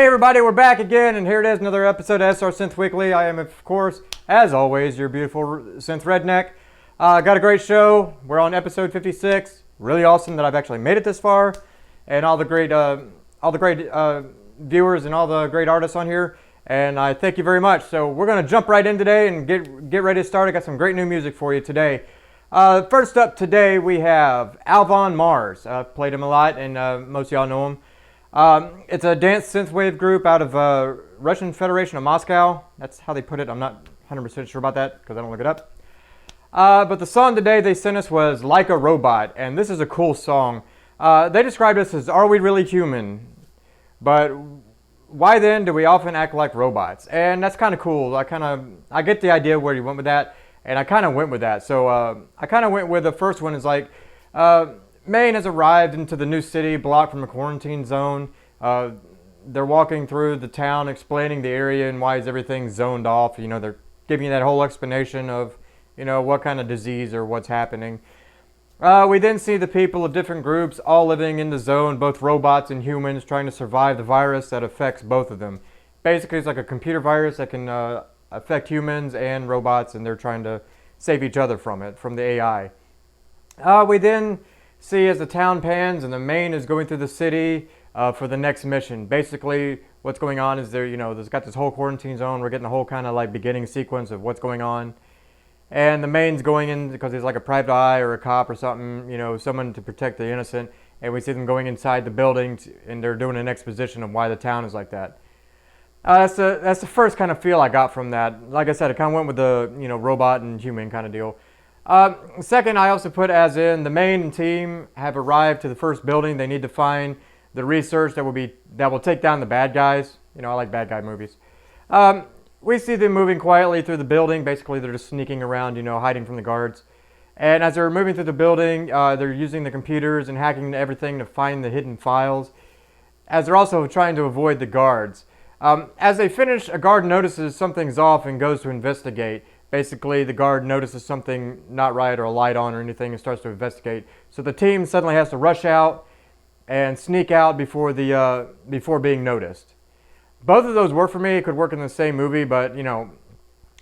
everybody, we're back again, and here it is, another episode of SR Synth Weekly. I am, of course, as always, your beautiful synth redneck. Got a great show. We're on episode 56. Really awesome that I've actually made it this far, and all the great viewers and all the great artists on here. And I thank you very much. So we're gonna jump right in today and get ready to start. I got some great new music for you today. First up today we have Alvonmars. I've played him a lot, and most of y'all know him. It's a dance synthwave group out of Russian Federation of Moscow. That's how they put it. I'm not 100% sure about that because I don't look it up. But the song today they sent us was Like a Robot, and this is a cool song. They described us as, are we really human? But why then do we often act like robots? And that's kind of cool. I get the idea where you went with that, and I kind of went with that. So I kind of went with the first one is like, Maine has arrived into the new city, blocked from a quarantine zone. They're walking through the town, explaining the area and why is everything zoned off. You know, they're giving you that whole explanation of, you know, what kind of disease or what's happening. We then see the people of different groups all living in the zone, both robots and humans, trying to survive the virus that affects both of them. Basically, it's like a computer virus that can affect humans and robots, and they're trying to save each other from it, from the AI. We then see as the town pans and the Maine is going through the city for the next mission. Basically, what's going on is there's got this whole quarantine zone. We're getting the whole kind of like beginning sequence of what's going on. And the Maine's going in because he's like a private eye or a cop or something, you know, someone to protect the innocent. And we see them going inside the building and they're doing an exposition of why the town is like that. That's the first kind of feel I got from that. Like I said, it kind of went with the, you know, robot and human kind of deal. Second, I also put as in the Maine team have arrived to the first building. They need to find the research that will take down the bad guys. You know, I like bad guy movies. We see them moving quietly through the building. Basically, they're just sneaking around, you know, hiding from the guards. And as they're moving through the building, they're using the computers and hacking everything to find the hidden files, as they're also trying to avoid the guards. As they finish, a guard notices something's off and goes to investigate. Basically, the guard notices something not right or a light on or anything and starts to investigate. So the team suddenly has to rush out and sneak out before being noticed. Both of those work for me. It could work in the same movie, but, you know,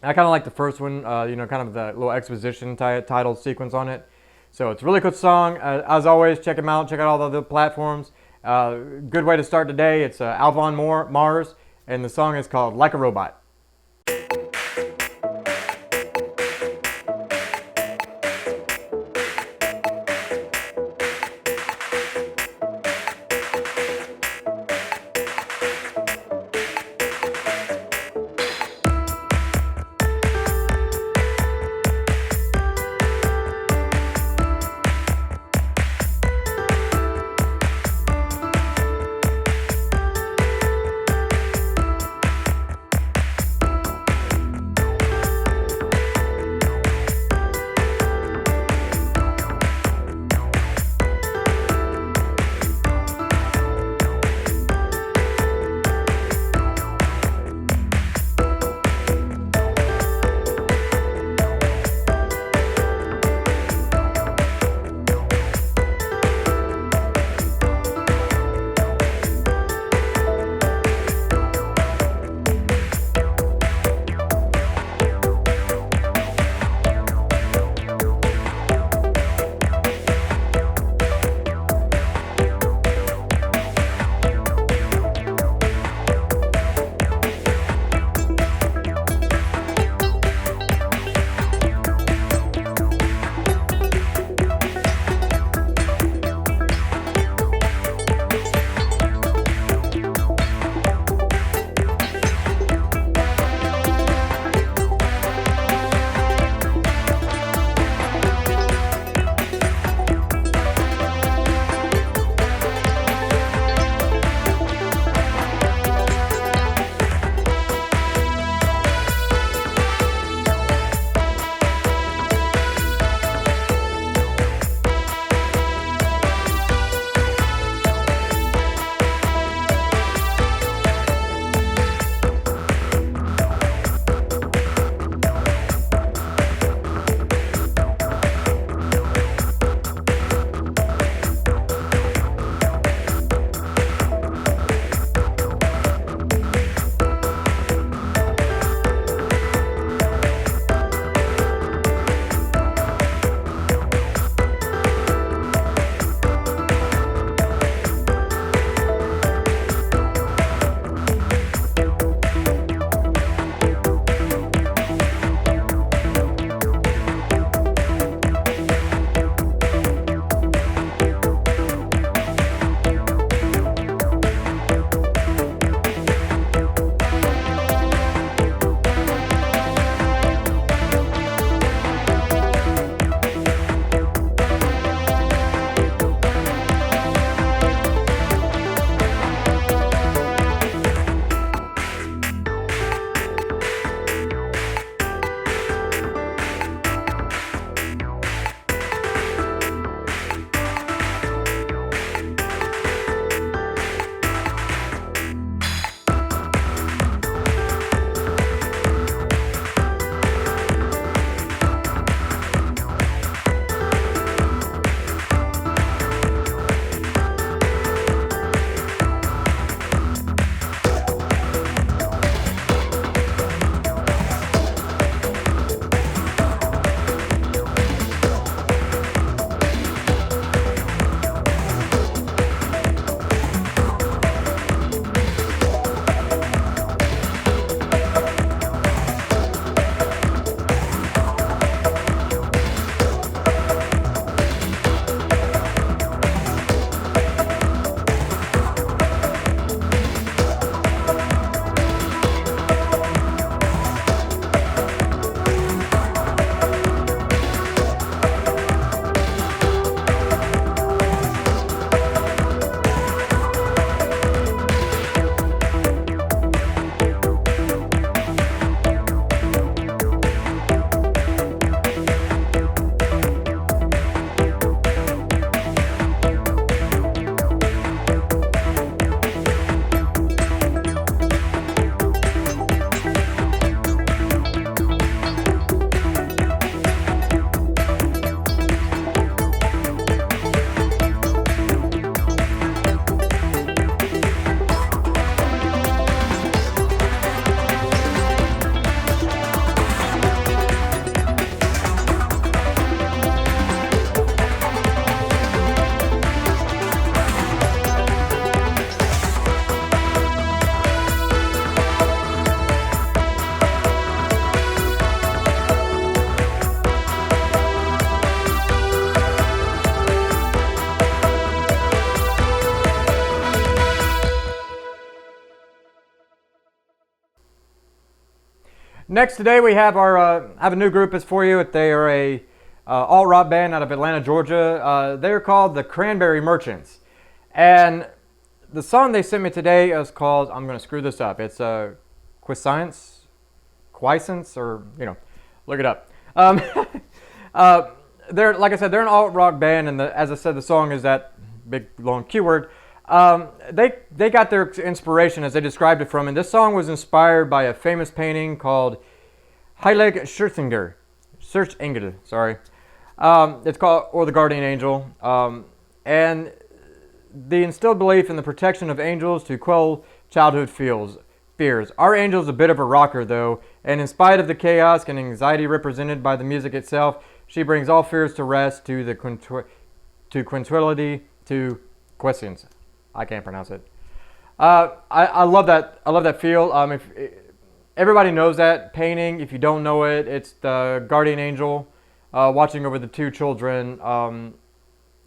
I kind of like the first one, you know, kind of the little exposition title sequence on it. So it's a really good song. As always, check them out. Check out all the other platforms. Good way to start today. It's Alvonmars, and the song is called Like a Robot. Next today we have our have a new group is for you. They are a alt rock band out of Atlanta, Georgia. They're called the Cranberry Merchants, and the song they sent me today is called, I'm going to screw this up. It's Quiescence, or look it up. They're, like I said, they're an alt rock band, and as I said, the song is that big long Q word. They got their inspiration, as they described it, from, and this song was inspired by a famous painting called Heilig Scherzinger, sorry. It's called, or the Guardian Angel, and the instilled belief in the protection of angels to quell childhood fears. Our angel's a bit of a rocker, though, and in spite of the chaos and anxiety represented by the music itself, she brings all fears to rest, to tranquility, to Quiescence. I can't pronounce it. I love that. I love that feel. If everybody knows that painting, if you don't know it, it's the guardian angel watching over the two children. And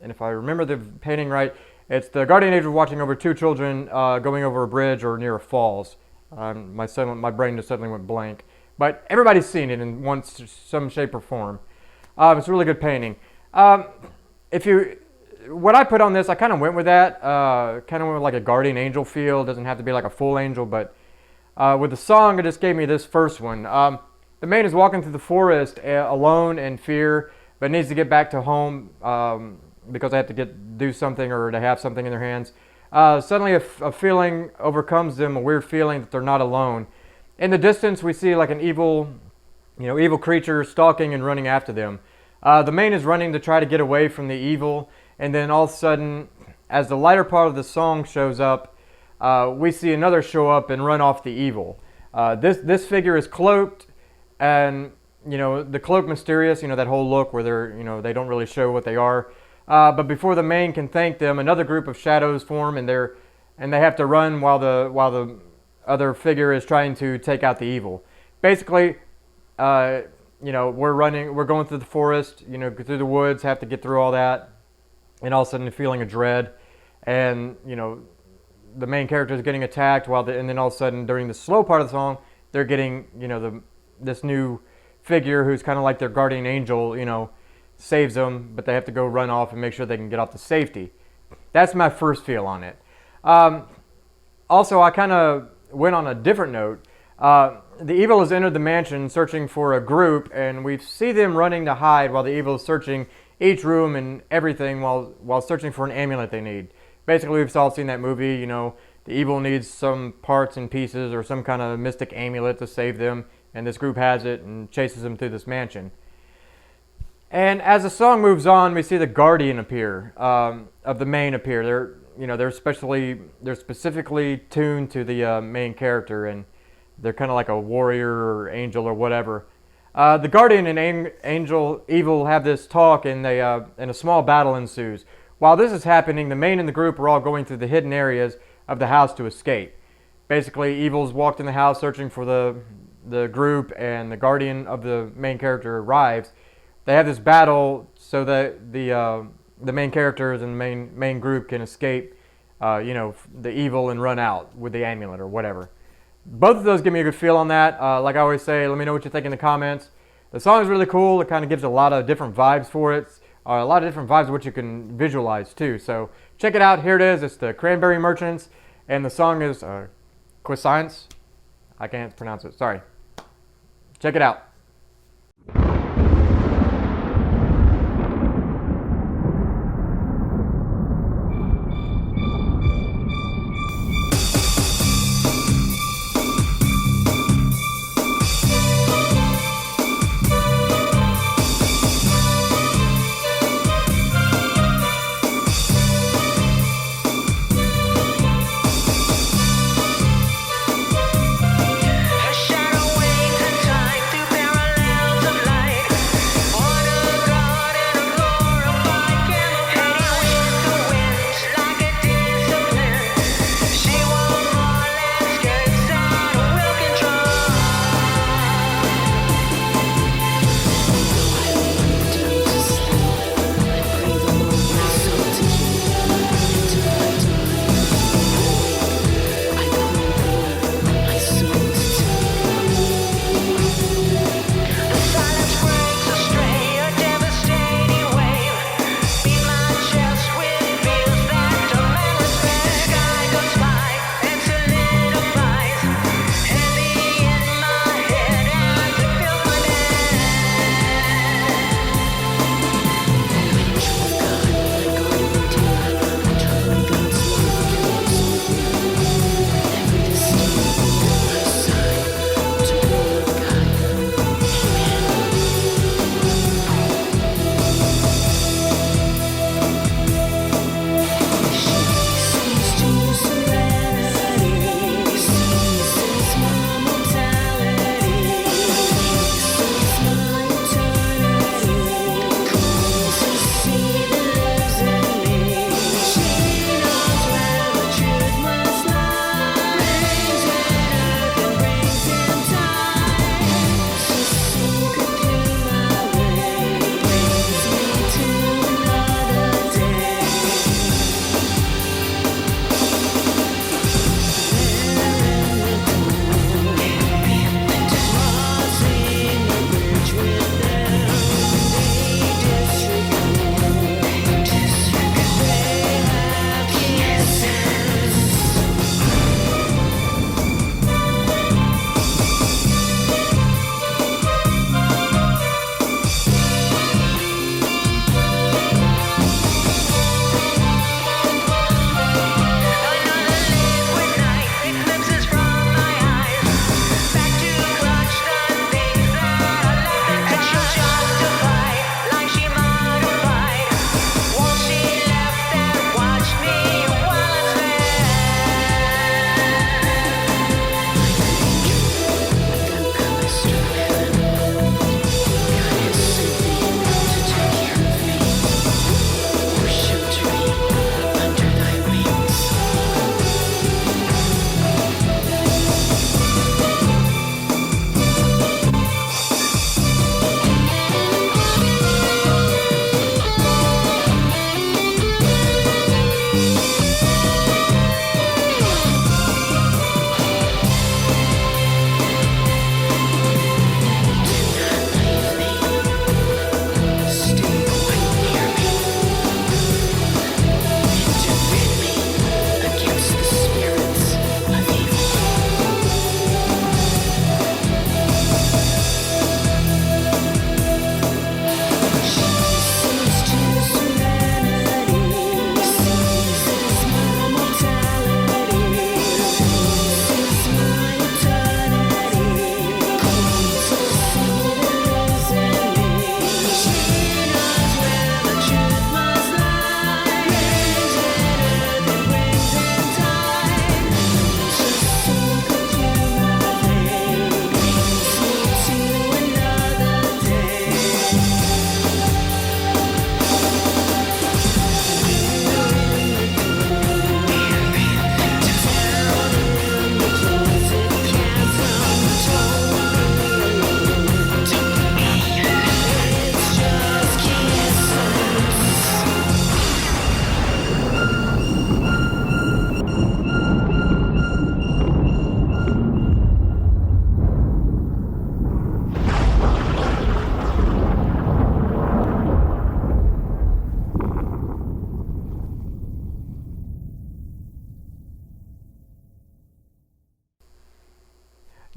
if I remember the painting right, it's the guardian angel watching over two children going over a bridge or near a falls. My brain just suddenly went blank. But everybody's seen it in some shape or form. It's a really good painting. What I put on this, I kind of went with that. Kind of went with like a guardian angel feel. It doesn't have to be like a full angel, but with the song, it just gave me this first one. The man is walking through the forest alone in fear, but needs to get back to home because they have to do something or to have something in their hands. Suddenly a feeling overcomes them, a weird feeling that they're not alone. In the distance, we see like an evil creature stalking and running after them. The man is running to try to get away from the evil, and then all of a sudden, as the lighter part of the song shows up, we see another show up and run off the evil. This figure is cloaked, and the cloak mysterious. That whole look where they don't really show what they are. But before the man can thank them, another group of shadows form, and they have to run while the other figure is trying to take out the evil. Basically, we're going through the forest, through the woods, have to get through all that, and all of a sudden a feeling of dread, and the main character is getting attacked and then all of a sudden during the slow part of the song, they're getting this new figure who's kind of like their guardian angel, saves them, but they have to go run off and make sure they can get off to safety. That's my first feel on it. Also, I kind of went on a different note. The evil has entered the mansion searching for a group, and we see them running to hide while the evil is searching each room and everything while searching for an amulet they need. Basically, we've all seen that movie, the evil needs some parts and pieces or some kind of mystic amulet to save them, and this group has it and chases them through this mansion. And as the song moves on, we see the guardian appear, of the main appear. They're specifically tuned to the main character, and they're kind of like a warrior or angel or whatever. The guardian and angel evil have this talk, and a small battle ensues. While this is happening, the main and the group are all going through the hidden areas of the house to escape. Basically, evil's walked in the house searching for the group, and the guardian of the main character arrives. They have this battle so that the main characters and the main group can escape, the evil and run out with the amulet or whatever. Both of those give me a good feel on that. Like I always say, let me know what you think in the comments. The song is really cool. It kind of gives a lot of different vibes for it. A lot of different vibes which you can visualize too. So check it out. Here it is. It's the Cranberry Merchants, and the song is Quiescence. I can't pronounce it. Sorry. Check it out. Her shadow waves in time through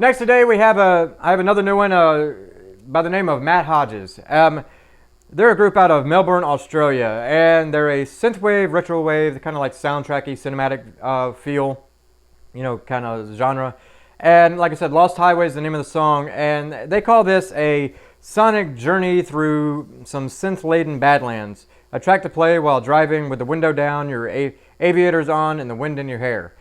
Next today I have another new one by the name of Matt Hodges. They're a group out of Melbourne, Australia, and they're a synthwave, retrowave, kind of like soundtracky, cinematic feel, kind of genre. And like I said, Lost Highway is the name of the song, and they call this a sonic journey through some synth-laden badlands. A track to play while driving with the window down, your aviators on, and the wind in your hair.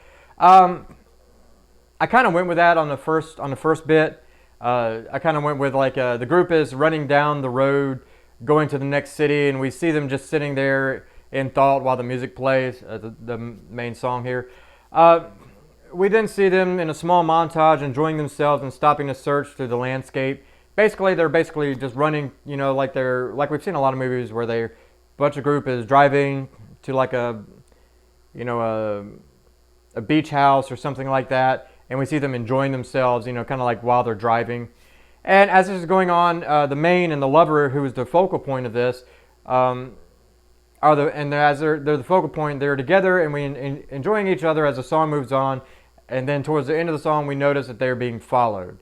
I kind of went with that on the first bit. I kind of went with like the group is running down the road, going to the next city, and we see them just sitting there in thought while the music plays, the main song here. We then see them in a small montage enjoying themselves and stopping to search through the landscape. Basically, they're just running, like we've seen a lot of movies where a bunch of group is driving to like a beach house or something like that, and we see them enjoying themselves, kind of like while they're driving. And as this is going on, the main and the lover, who is the focal point of this, they're the focal point. They're together, and we enjoying each other as the song moves on. And then towards the end of the song, we notice that they're being followed.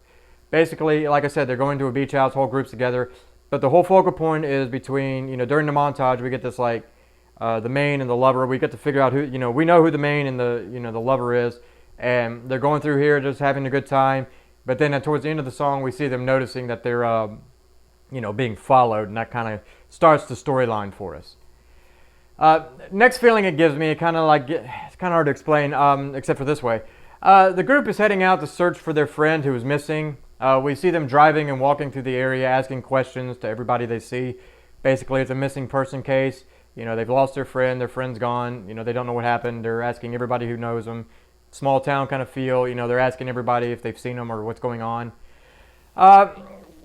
Basically, like I said, they're going to a beach house, whole group's together. But the whole focal point is between, during the montage, we get this like the main and the lover. We get to figure out who, we know who the main and the lover is, and they're going through here just having a good time. But then towards the end of the song, we see them noticing that they're, being followed, and that kind of starts the storyline for us. Next feeling it gives me, it's kind of hard to explain, except for this way. The group is heading out to search for their friend who is missing. We see them driving and walking through the area, asking questions to everybody they see. Basically, it's a missing person case. They've lost their friend's gone. They don't know what happened. They're asking everybody who knows them. Small town kind of feel, they're asking everybody if they've seen them or what's going on.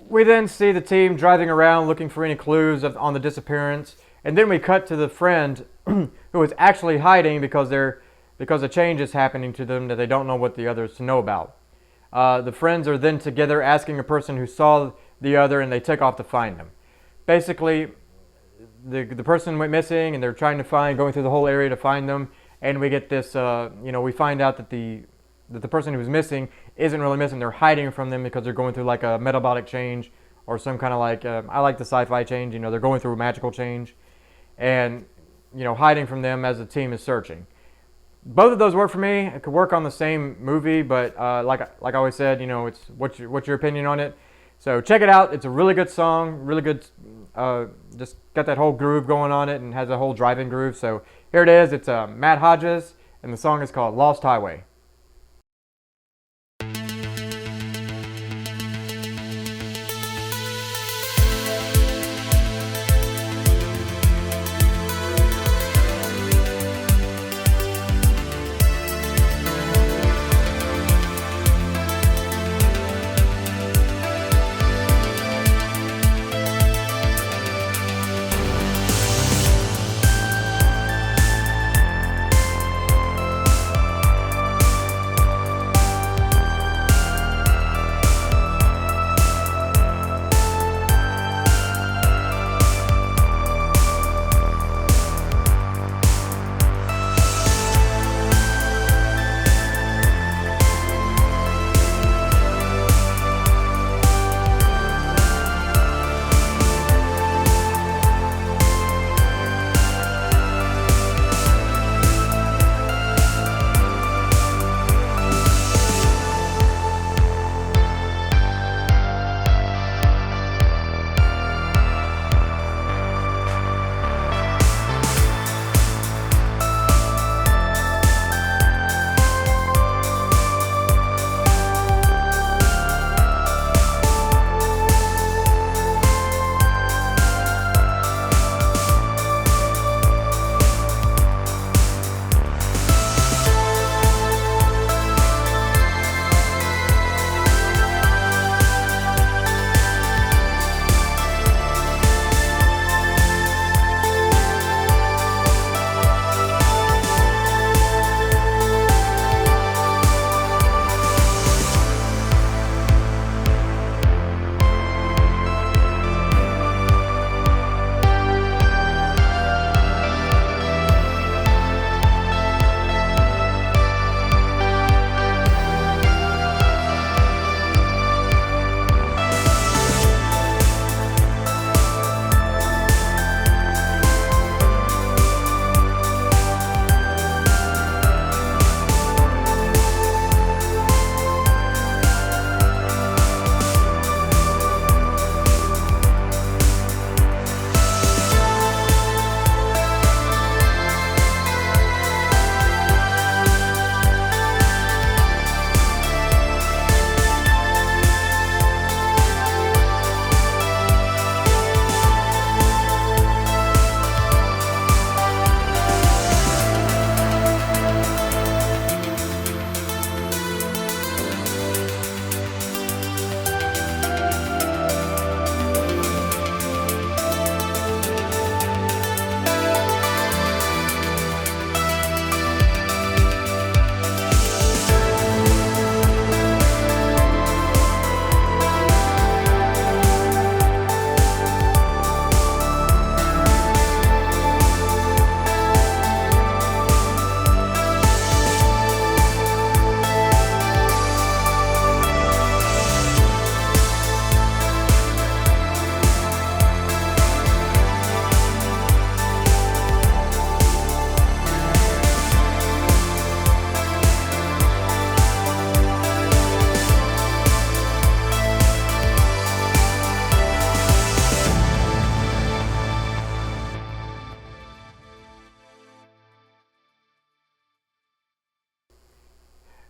We then see the team driving around looking for any clues on the disappearance, and then we cut to the friend who is actually hiding because a change is happening to them that they don't know what the others know about. The friends are then together asking a person who saw the other, and they take off to find them. Basically, the person went missing, and they're trying to going through the whole area to find them. And we get this, we find out that the person who was missing isn't really missing. They're hiding from them because they're going through like a metabolic change or some kind of like, I like the sci-fi change, they're going through a magical change. And, hiding from them as the team is searching. Both of those work for me. It could work on the same movie, but like I always said, it's what's your opinion on it. So check it out. It's a really good song, really good, just got that whole groove going on it and has a whole driving groove. So here it is. It's Matt Hodges, and the song is called Lost Highway.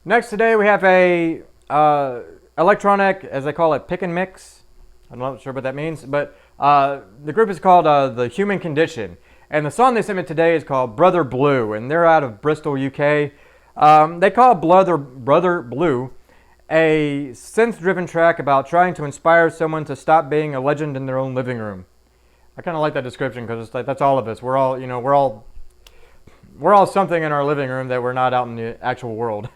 Next today we have a electronic, as they call it, pick and mix. I'm not sure what that means, but the group is called The Human Condition. And the song they sent me today is called Brother Blue, and they're out of Bristol, UK. They call Brother Blue a synth-driven track about trying to inspire someone to stop being a legend in their own living room. I kind of like that description because it's like that's all of us. We're all, we're all something in our living room that we're not out in the actual world.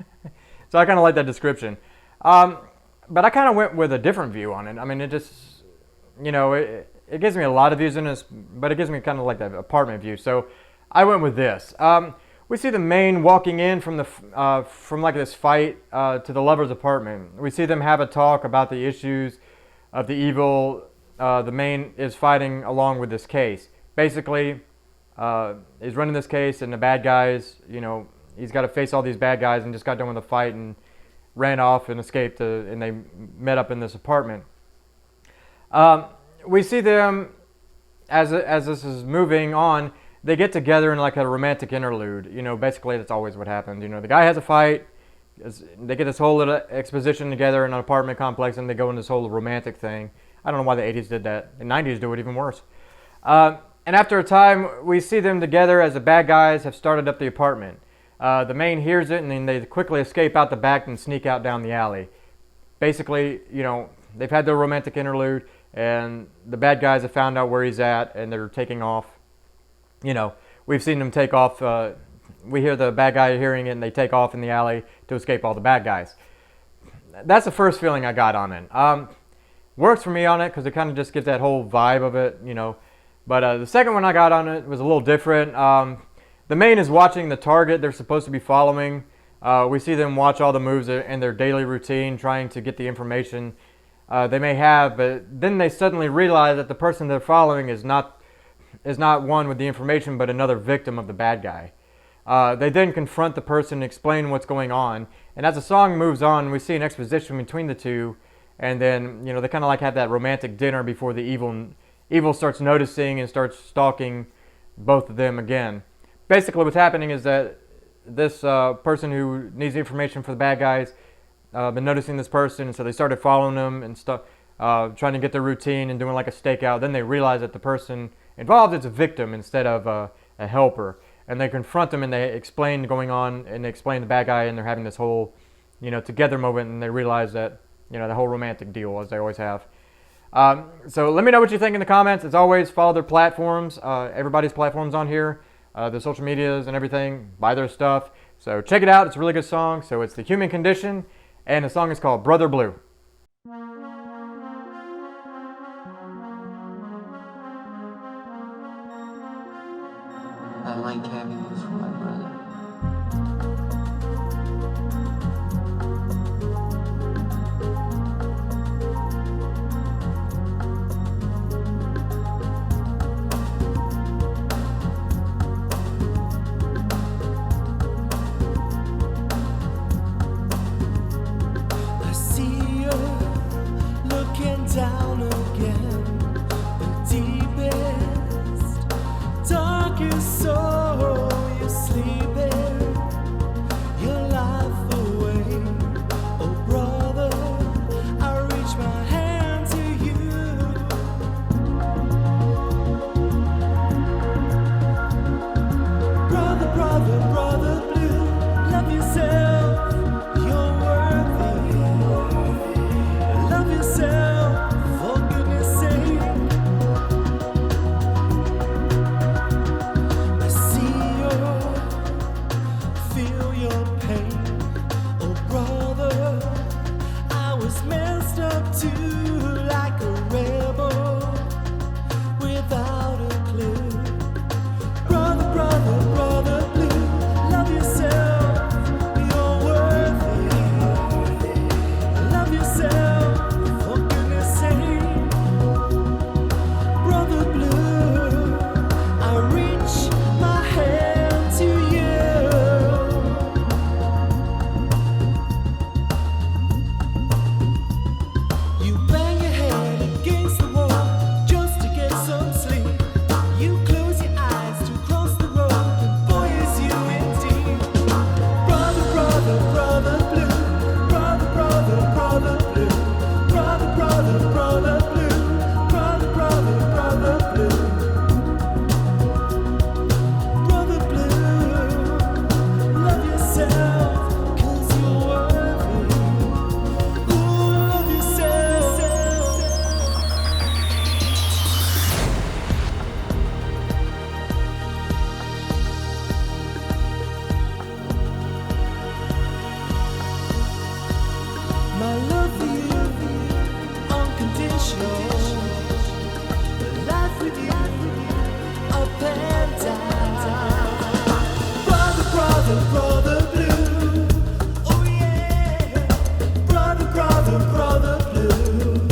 So I kind of like that description. But I kind of went with a different view on it. I mean, it just, it gives me a lot of views in this, but it gives me kind of like that apartment view. So I went with this. We see the main walking in from like this fight to the lover's apartment. We see them have a talk about the issues of the evil the main is fighting along with this case. Basically, he's running this case, and the bad guys, he's got to face all these bad guys, and just got done with a fight and ran off and escaped, and they met up in this apartment. We see them as this is moving on. They get together in like a romantic interlude. Basically that's always what happens. The guy has a fight. They get this whole little exposition together in an apartment complex, and they go in this whole romantic thing. I don't know why the 80s did that. The 90s do it even worse. And after a time, we see them together as the bad guys have started up the apartment. The main hears it, and then they quickly escape out the back and sneak out down the alley. Basically, they've had their romantic interlude, and the bad guys have found out where he's at, and they're taking off. We've seen them take off. We hear the bad guy hearing it, and they take off in the alley to escape all the bad guys. That's the first feeling I got on it. Works for me on it because it kind of just gives that whole vibe of it, But the second one I got on it was a little different. The main is watching the target they're supposed to be following. We see them watch all the moves in their daily routine, trying to get the information they may have, but then they suddenly realize that the person they're following is not one with the information, but another victim of the bad guy. They then confront the person and explain what's going on, and as the song moves on, we see an exposition between the two, and then they kind of like have that romantic dinner before the evil starts noticing and starts stalking both of them again. Basically what's happening is that this person who needs the information for the bad guys been noticing this person, and so they started following them and stuff, trying to get their routine and doing like a stakeout. Then they realize that the person involved is a victim instead of a helper, and they confront them and they explain going on, and they explain the bad guy, and they're having this whole together moment, and they realize that the whole romantic deal, as they always have. So let me know what you think in the comments. As always, follow their platforms, everybody's platforms on here, their social medias and everything. Buy their stuff. So check it out. It's a really good song. So it's The Human Condition, and the song is called Brother Blue. I like having you for my brother. I see you looking down again, the deepest, darkest soul, you're sleeping your life away. Oh brother, I reach my hand to you. Brother, brother, brother blue, love yourself, you're worthy. Love yourself, shore. Life with you, up and down. Brother, brother, brother blue. Oh yeah. Brother, brother, brother blue.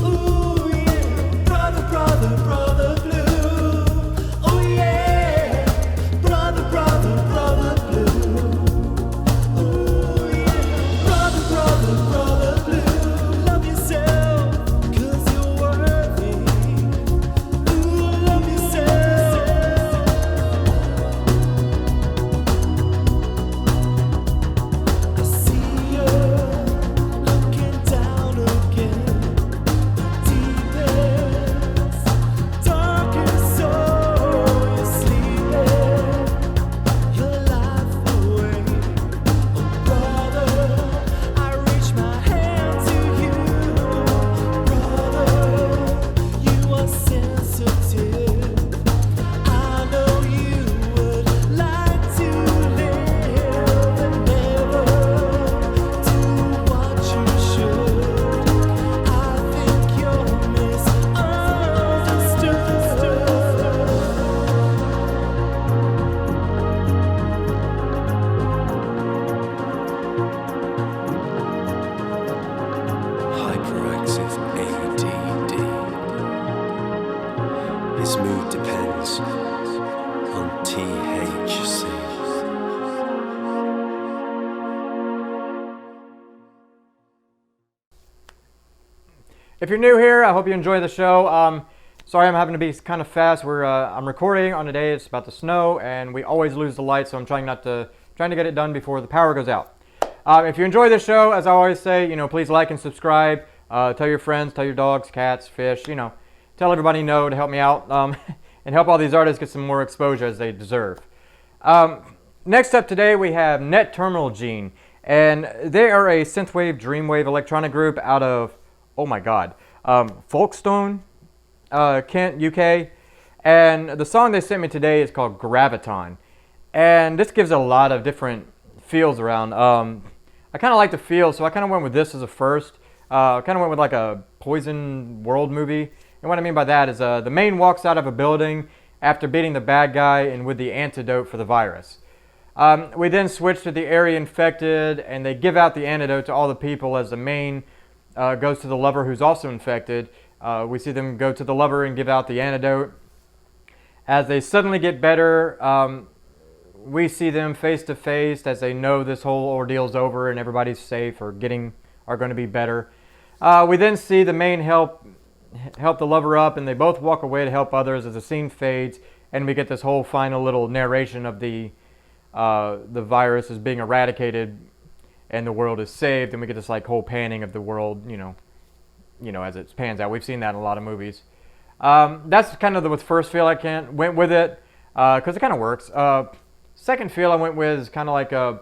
Ooh yeah. Brother, brother, brother blue. Oh yeah. Brother, brother, brother blue. Ooh yeah. Brother, brother, brother blue. Love yourself, 'cause you're worthy. Ooh, love yourself. I see you looking down again. Deepest, darkest soul, you're sleeping your life away. Oh brother, I reach my hand to you. Brother, you are sensitive. I know you would like to live and never do what you should. I think you're misunderstood. Hyperactive ADD. His mood depends on THC. If you're new here, I hope you enjoy the show. Sorry I'm having to be kind of fast. I'm recording on a day it's about to snow, and we always lose the light, so I'm trying to get it done before the power goes out. If you enjoy this show, as I always say, please like and subscribe. Tell your friends, tell your dogs, cats, fish, tell everybody you know to help me out, and help all these artists get some more exposure as they deserve. Next up today, we have Net Terminal Gene, and they are a synthwave, dreamwave electronic group out of, oh my god, Folkestone, Kent, UK. And the song they sent me today is called Graviton. And this gives a lot of different feels around. I kind of like the feel, so I kind of went with this as a first. Kind of went with like a Poison World movie. And what I mean by that is the main walks out of a building after beating the bad guy and with the antidote for the virus. We then switch to the area infected, and they give out the antidote to all the people as the main goes to the lover who's also infected. We see them go to the lover and give out the antidote. As they suddenly get better, we see them face to face as they know this whole ordeal's over and everybody's safe or are going to be better. We then see the main help the lover up, and they both walk away to help others as the scene fades, and we get this whole final little narration of the virus is being eradicated and the world is saved, and we get this like whole panning of the world, as it pans out. We've seen that in a lot of movies. That's kind of the first feel I went with it because it kind of works. Second feel I went with is kind of like the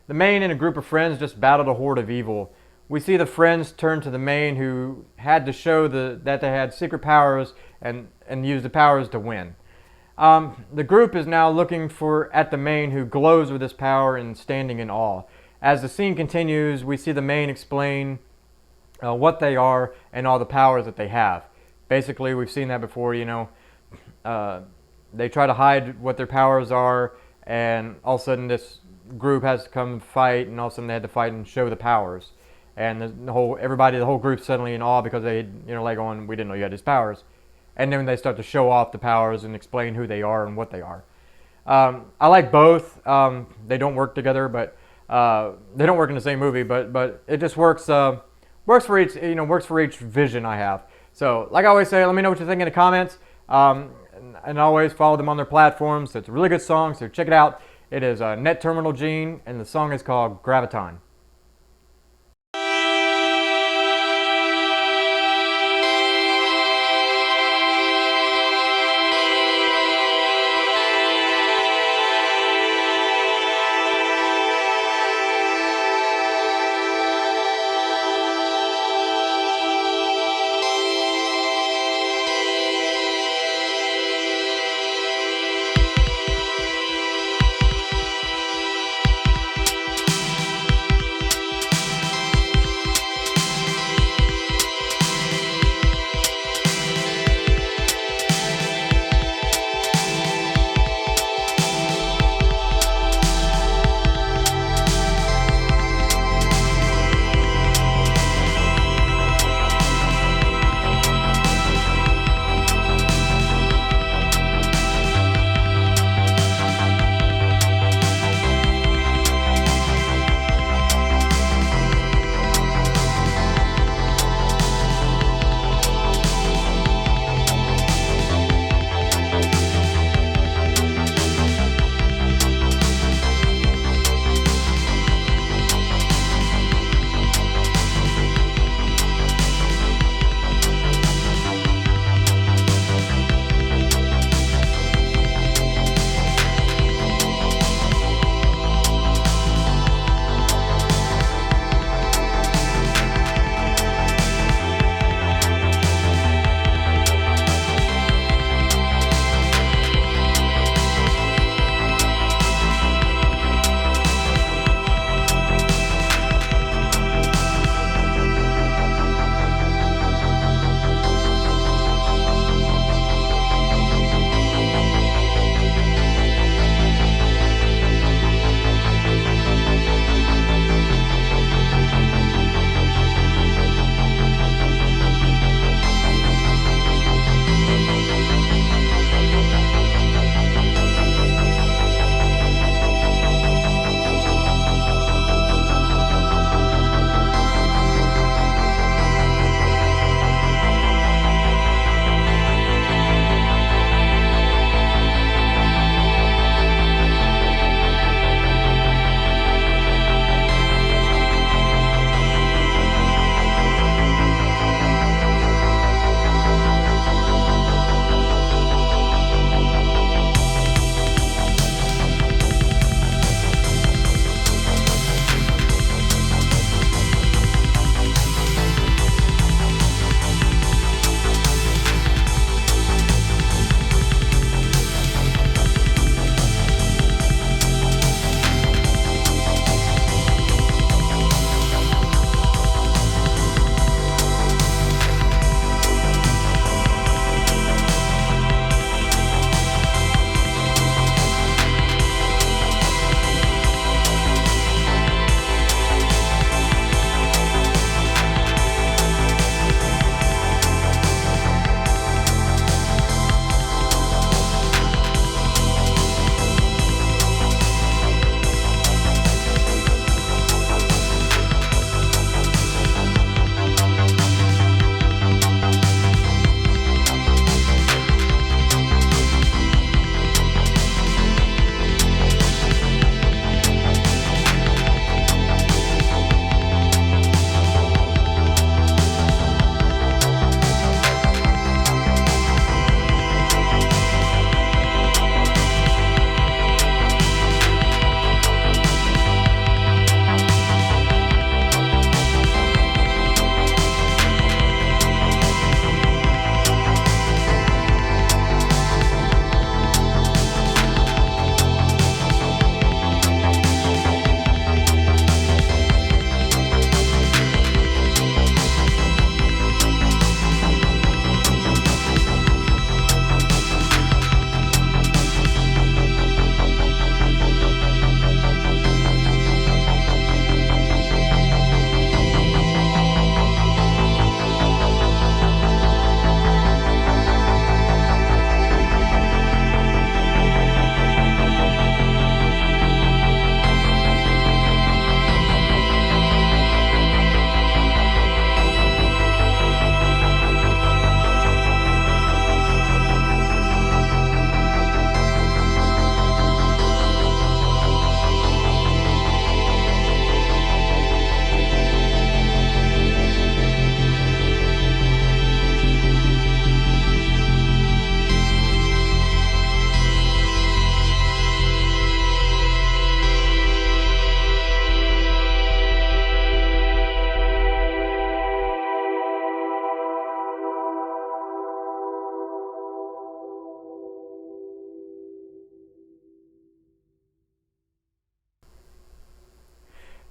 main and a group of friends just battled a horde of evil. We see the friends turn to the main who had to show that they had secret powers and use the powers to win. The group is now looking at the main who glows with this power and standing in awe. As the scene continues, we see the main explain what they are and all the powers that they have. Basically, we've seen that before, they try to hide what their powers are, and all of a sudden this group has to come fight, and all of a sudden they had to fight and show the powers. And the whole group's suddenly in awe because they, like going, we didn't know you had these powers. And then they start to show off the powers and explain who they are and what they are. I like both. They don't work together, but they don't work in the same movie. But it just works. Works for each vision I have. So, like I always say, let me know what you think in the comments. And always follow them on their platforms. It's a really good song, so check it out. It is Net Terminal Gene, and the song is called Graviton.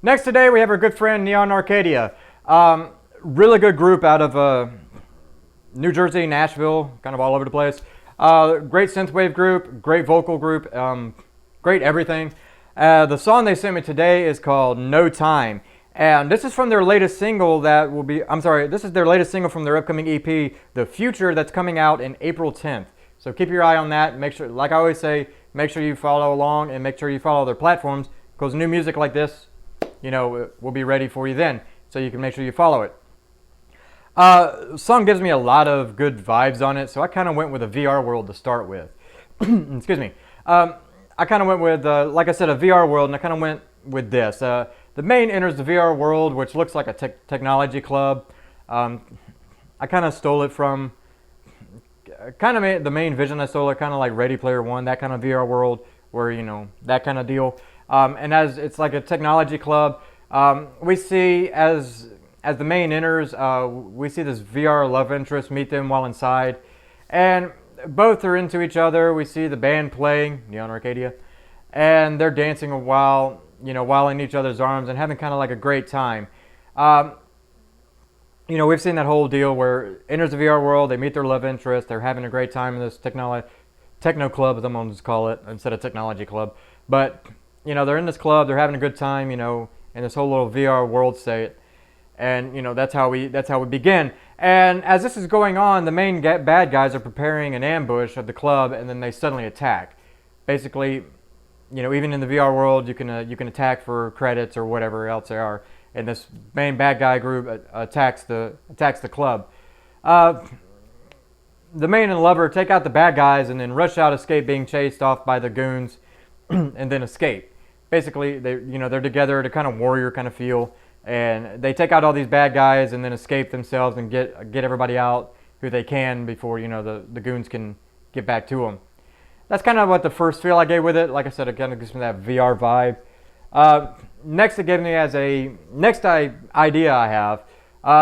Next today we have our good friend Neon Arcadia. Really good group out of New Jersey, Nashville, kind of all over the place. Great synthwave group, great vocal group, great everything. The song they sent me today is called No Time. And this is from their latest single this is their latest single from their upcoming EP, The Future, that's coming out in April 10th. So keep your eye on that. Make sure, like I always say, make sure you follow along and make sure you follow their platforms, because new music like this, will be ready for you then. So you can make sure you follow it. The song gives me a lot of good vibes on it, so I kind of went with a VR world to start with. Excuse me. I kind of went with, like I said, a VR world, and I kind of went with this. The main enters the VR world, which looks like a technology club. I kind of stole it from, the main vision I stole it, kind of like Ready Player One, that kind of VR world, where, that kind of deal. And as it's like a technology club, we see as the main enters, we see this VR love interest meet them while inside, and both are into each other. We see the band playing, Neon Arcadia, and they're dancing while in each other's arms and having kind of like a great time. We've seen that whole deal where enters the VR world, they meet their love interest, they're having a great time in this techno club, as I'm going to just call it, instead of technology club. But they're in this club, they're having a good time, in this whole little VR world state. And that's how we begin. And as this is going on, the main bad guys are preparing an ambush of the club, and then they suddenly attack. Basically, even in the VR world, you can attack for credits or whatever else they are. And this main bad guy group attacks the club. The main and lover take out the bad guys and then rush out, escape being chased off by the goons, and then escape. Basically, they're together to kind of warrior kind of feel. And they take out all these bad guys and then escape themselves and get everybody out who they can before the goons can get back to them. That's kind of what the first feel I gave with it. Like I said, it kind of gives me that VR vibe. Next, it gave me as a idea I have.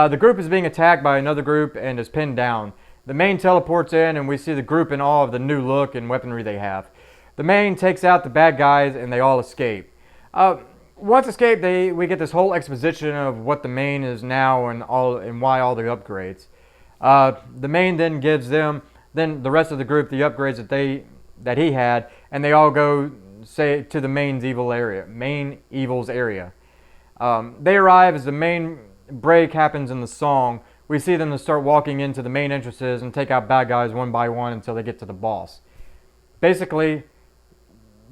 The group is being attacked by another group and is pinned down. The main teleports in, and we see the group in awe of the new look and weaponry they have. The main takes out the bad guys, and they all escape. Once escaped, we get this whole exposition of what the main is now and why all the upgrades. The main then gives them, the rest of the group, the upgrades that he had, and they all go to the main evil's area. They arrive as the main break happens in the song. We see them to start walking into the main entrances and take out bad guys one by one until they get to the boss. Basically,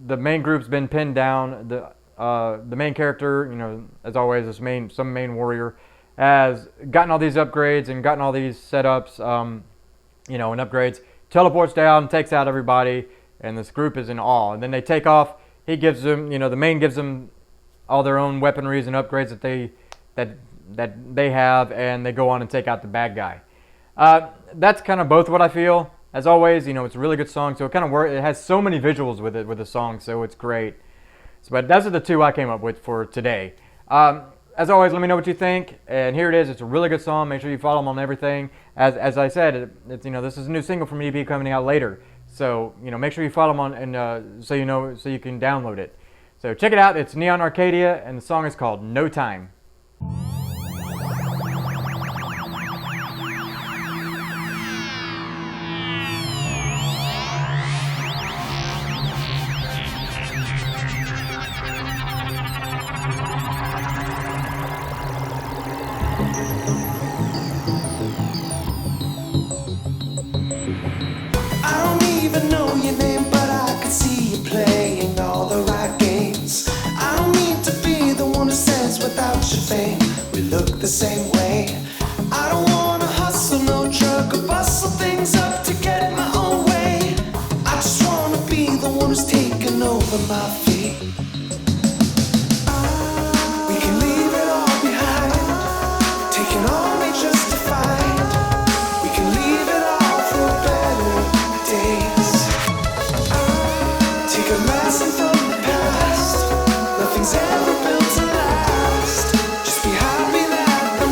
the main group's been pinned down. The main character, as always, some main warrior, has gotten all these upgrades and gotten all these setups, and upgrades. Teleports down, takes out everybody, and this group is in awe. And then they take off. He gives them, the main gives them all their own weaponries and upgrades that they have, and they go on and take out the bad guy. That's kind of both what I feel. As always, it's a really good song, so it has so many visuals with the song, so it's great. But those are the two I came up with for today. As always, let me know what you think. And here it is. It's a really good song. Make sure you follow them on everything. As I said, this is a new single from EP coming out later. So make sure you follow them on, and so you can download it. So check it out. It's Neon Arcadia, and the song is called No Time. The same way. I don't wanna hustle, no truck or bustle things up to get my own way. I just wanna be the one who's taking over my feet. We can leave it all behind, taking all we justified. We can leave it all for better days. Take a lesson from the past. Nothing's ever built to last. Just be happy that the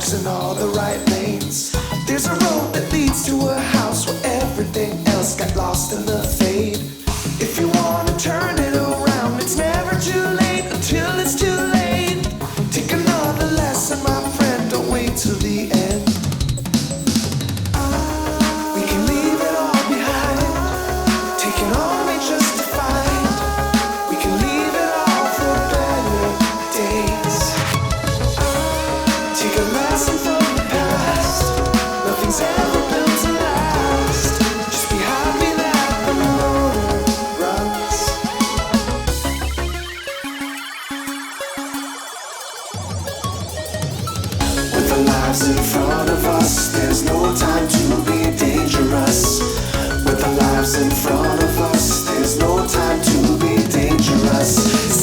cars in all the right lanes. There's a road that leads to a house where everything else got lost in the fade. If you wanna turn it around, it's never too late until it's too late. Take another lesson, my friend, don't wait till the end. We can leave it all behind, take it only just to find. We can leave it all for better days. Take a lesson from the past, nothing's ever built to last. Just be happy that the motor runs. With the lives in front of us, there's no time to be dangerous. With the lives in front of us, there's no time to be dangerous.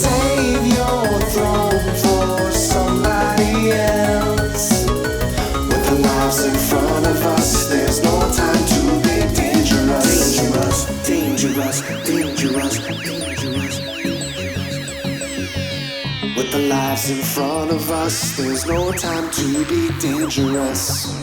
Save your throne for somebody else. With the lives in front of us, there's no time to be dangerous. Dangerous, dangerous, dangerous, dangerous. With the lives in front of us, there's no time to be dangerous.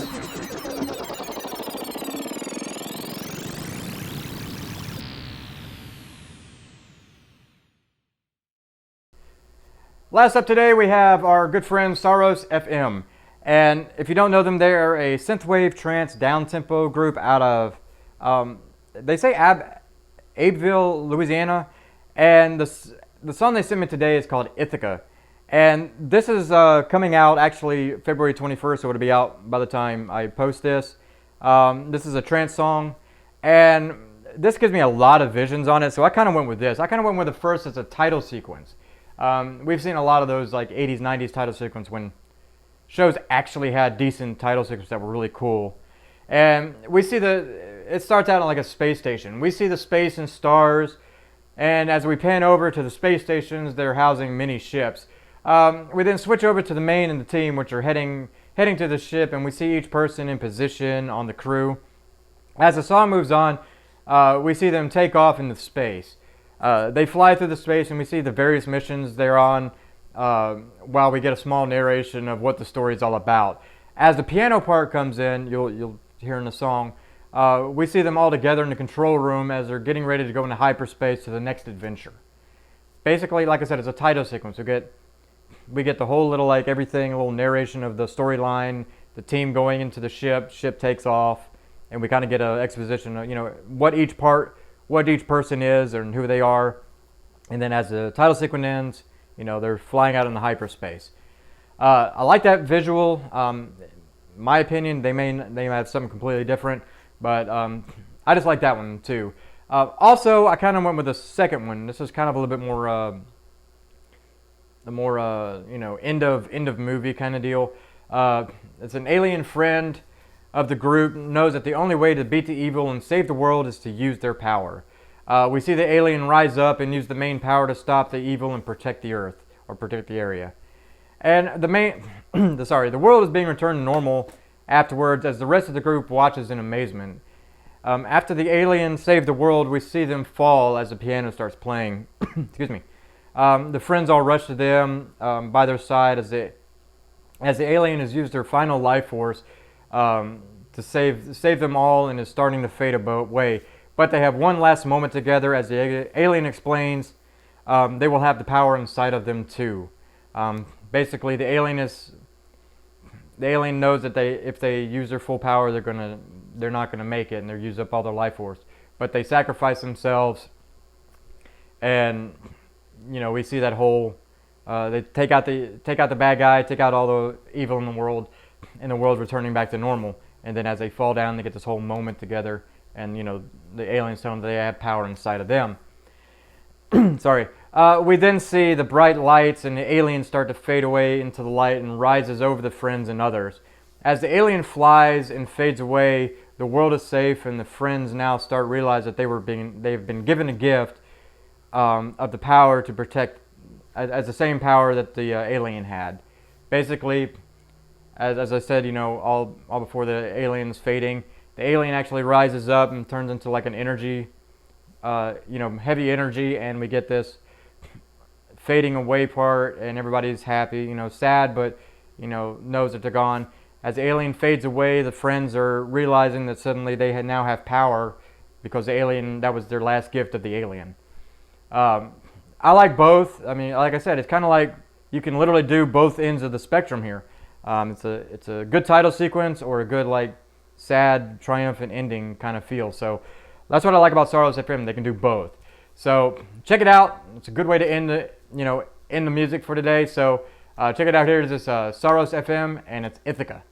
Last up today, we have our good friend Saros-FM. And if you don't know them, they're a synthwave trance down-tempo group out of, they say Abbeville, Louisiana. And the song they sent me today is called Ithica. And this is coming out actually February 21st, so it'll be out by the time I post this. This is a trance song. And this gives me a lot of visions on it, so I kind of went with this. I kind of went with the first as a title sequence. We've seen a lot of those like 80s, 90s title sequence when shows actually had decent title sequences that were really cool. And we see it starts out on like a space station. We see the space and stars, and as we pan over to the space stations, they're housing many ships. We then switch over to the main and the team, which are heading to the ship, and we see each person in position on the crew. As the song moves on, we see them take off into space. They fly through the space, and we see the various missions they're on, while we get a small narration of what the story is all about. As the piano part comes in, you'll hear in the song, we see them all together in the control room as they're getting ready to go into hyperspace to the next adventure. Basically, like I said, it's a title sequence. We get the whole little, like, everything, a little narration of the storyline, the team going into the ship takes off, and we kind of get an exposition of, what each person is and who they are. And then as the title sequence ends, they're flying out into hyperspace. I like that visual. My opinion, they may have something completely different, but I just like that one too. Also, I kind of went with the second one. This is kind of a little bit more, end of movie kind of deal. It's an alien friend of the group knows that the only way to beat the evil and save the world is to use their power. We see the alien rise up and use the main power to stop the evil and protect the Earth, or protect the area. And the world is being returned to normal afterwards as the rest of the group watches in amazement. After the aliens save the world, we see them fall as the piano starts playing. Excuse me. The friends all rush to them by their side as the alien has used their final life force to save them all and is starting to fade away. But they have one last moment together as the alien explains they will have the power inside of them too. Basically, the alien knows that if they use their full power, they're not gonna make it, and they'll use up all their life force. But they sacrifice themselves, and we see that whole they take out the bad guy, take out all the evil in the world, and the world's returning back to normal. And then as they fall down, they get this whole moment together, and the aliens tell them they have power inside of them. Sorry. We then see the bright lights and the aliens start to fade away into the light and rises over the friends and others. As the alien flies and fades away, the world is safe, and the friends now start to realize that they've been given a gift of the power to protect, as the same power that the alien had. Basically, as I said, all before the alien's fading, the alien actually rises up and turns into like an energy, heavy energy, and we get this fading away part, and everybody's happy, sad, but knows that they're gone. as the alien fades away, the friends are realizing that suddenly they now have power because the alien, that was their last gift of the alien. I like both. I mean, like I said, it's kind of like you can literally do both ends of the spectrum here. It's a good title sequence or a good like sad, triumphant ending kind of feel. So that's what I like about Saros-FM. They can do both. So check it out. It's a good way to end the music for today. So check it out. Here is this Saros-FM, and it's Ithica.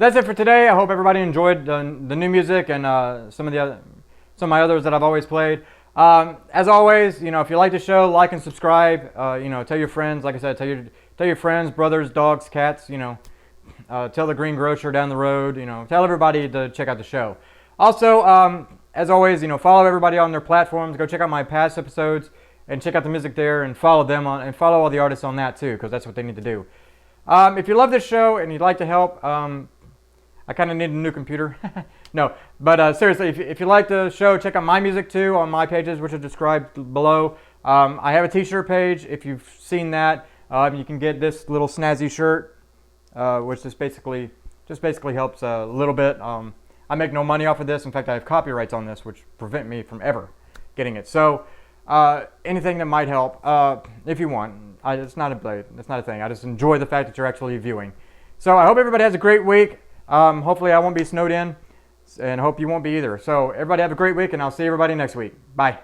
that's it for today. I hope everybody enjoyed the new music and some of my others that I've always played. As always, if you like the show, like and subscribe. Tell your friends. Like I said, tell your friends, brothers, dogs, cats. Tell the greengrocer down the road. Tell everybody to check out the show. Also, as always, follow everybody on their platforms. Go check out my past episodes and check out the music there, and follow them and follow all the artists on that too, because that's what they need to do. If you love this show and you'd like to help, I kind of need a new computer. No, but seriously, if you like the show, check out my music too on my pages, which are described below. I have a t-shirt page. If you've seen that, you can get this little snazzy shirt, which just basically helps a little bit. I make no money off of this. In fact, I have copyrights on this, which prevent me from ever getting it. So anything that might help, if you want. It's not a thing. I just enjoy the fact that you're actually viewing. So I hope everybody has a great week. Hopefully I won't be snowed in, and hope you won't be either. So everybody have a great week, and I'll see everybody next week. Bye.